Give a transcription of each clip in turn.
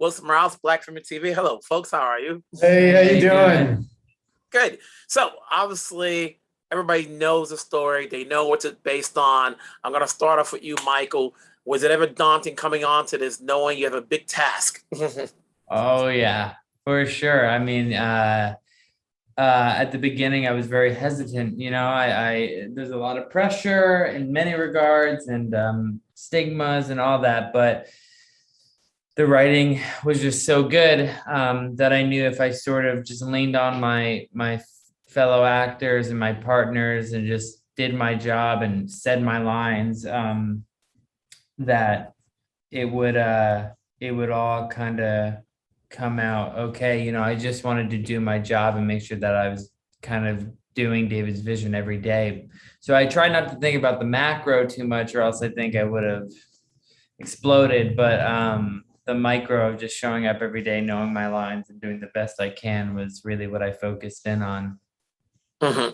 Wilson Morales, Black Film TV. Hello, folks. How are you? Hey, how you doing? Good. So obviously, everybody knows the story. They know what's it based on. I'm gonna start off with you, Michael. Was it ever daunting coming on to this, knowing you have a big task? Oh yeah, for sure. I mean, at the beginning, I was very hesitant. I there's a lot of pressure in many regards and stigmas and all that, but the writing was just so good that I knew if I sort of just leaned on my fellow actors and my partners and just did my job and said my lines, that it would all kind of come out okay. I just wanted to do my job and make sure that I was kind of doing David's vision every day. So I try not to think about the macro too much, or else I think I would have exploded. But the micro of just showing up every day, knowing my lines and doing the best I can was really what I focused in on. And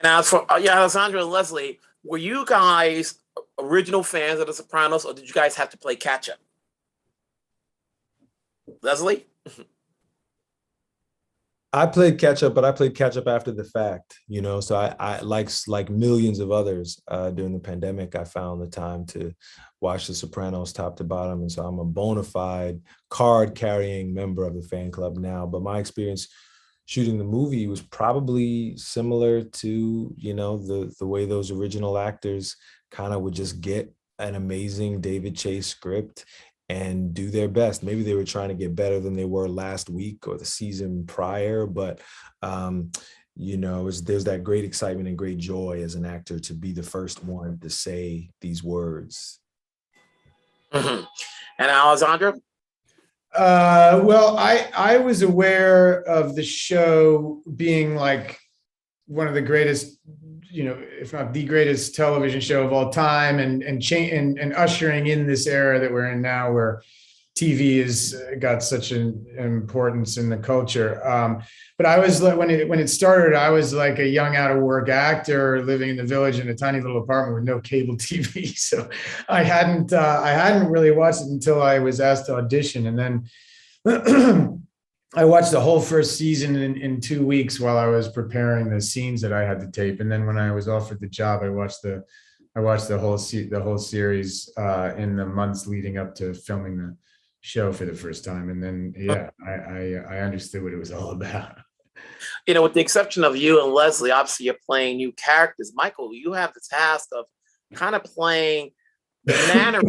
as for Alessandro and Leslie, were you guys original fans of The Sopranos, or did you guys have to play catch up? Leslie? I played catch up, but I played catch up after the fact, so I like millions of others during the pandemic, I found the time to watch The Sopranos top to bottom. And so I'm a bona fide card carrying member of the fan club now. But my experience shooting the movie was probably similar to, the way those original actors kind of would just get an amazing David Chase script and do their best. Maybe they were trying to get better than they were last week or the season prior, but there's that great excitement and great joy as an actor to be the first one to say these words. And Alessandro? Well, I was aware of the show being like one of the greatest, if not the greatest television show of all time, and ushering in this era that we're in now, where TV has got such an importance in the culture. But I was like, when it started, I was like a young out of work actor living in the village in a tiny little apartment with no cable TV. So I hadn't really watched it until I was asked to audition, and then I watched the whole first season in 2 weeks while I was preparing the scenes that I had to tape. And then when I was offered the job, I watched the whole series in the months leading up to filming the show for the first time. And then, I understood what it was all about. With the exception of you and Leslie, obviously you're playing new characters. Michael, you have the task of kind of playing the manner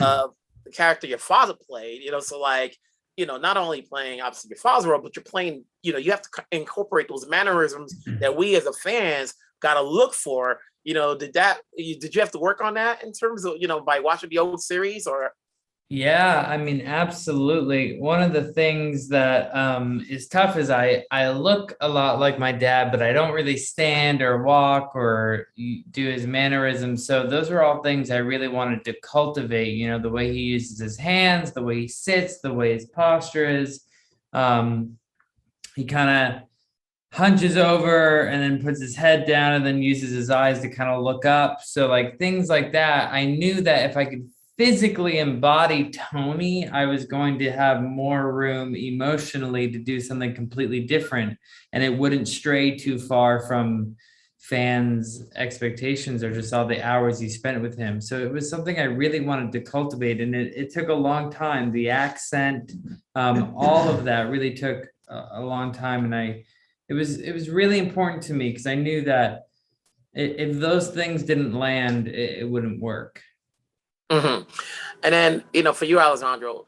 of the character your father played, so like, not only playing obviously your father's role, but you're playing, you have to incorporate those mannerisms that we as a fans got to look for. Did you have to work on that in terms of, by watching the old series or? Yeah, I mean, absolutely. One of the things that is tough is I look a lot like my dad, but I don't really stand or walk or do his mannerisms. So those are all things I really wanted to cultivate, the way he uses his hands, the way he sits, the way his posture is. He kind of hunches over and then puts his head down and then uses his eyes to kind of look up. So like things like that, I knew that if I could physically embody Tony, I was going to have more room emotionally to do something completely different, and it wouldn't stray too far from fans' expectations or just all the hours he spent with him. So it was something I really wanted to cultivate, and it took a long time. The accent, all of that really took a long time, and it was really important to me because I knew that if those things didn't land, it wouldn't work. And then, for you, Alessandro,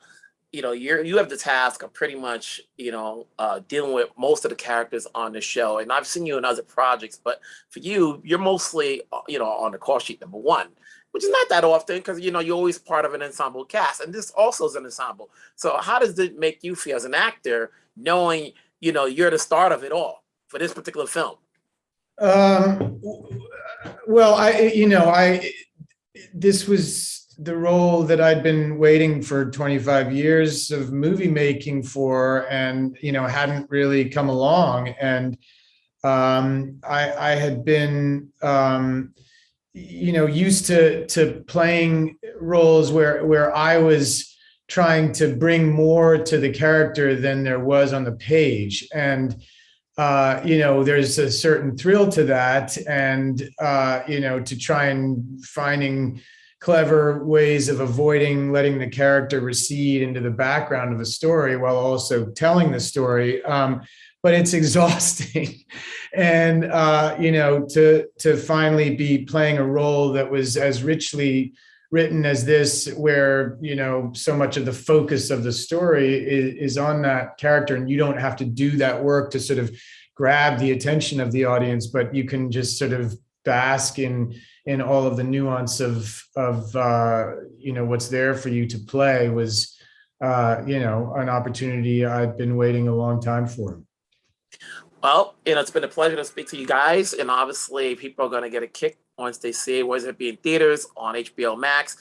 you have the task of pretty much, dealing with most of the characters on the show. And I've seen you in other projects, but for you, you're mostly, on the call sheet number one, which is not that often because, you're always part of an ensemble cast. And this also is an ensemble. So how does it make you feel as an actor knowing, you're the start of it all for this particular film? Well, this was the role that I'd been waiting for 25 years of movie making for, and, hadn't really come along. And I had been, used to playing roles where I was trying to bring more to the character than there was on the page. And, there's a certain thrill to that. And, to try and finding clever ways of avoiding letting the character recede into the background of a story while also telling the story. But it's exhausting. And, to finally be playing a role that was as richly written as this, where, so much of the focus of the story is on that character, and you don't have to do that work to sort of grab the attention of the audience, but you can just sort of bask in all of the nuance of what's there for you to play was, an opportunity I've been waiting a long time for. Well, it's been a pleasure to speak to you guys, and obviously people are going to get a kick once they see it, whether it be in theaters, on HBO Max.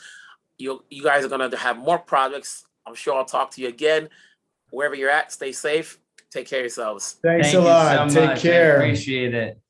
You guys are going to have more projects. I'm sure I'll talk to you again. Wherever you're at, stay safe. Take care of yourselves. Thanks Thank a lot. you so Take much. care. I appreciate it.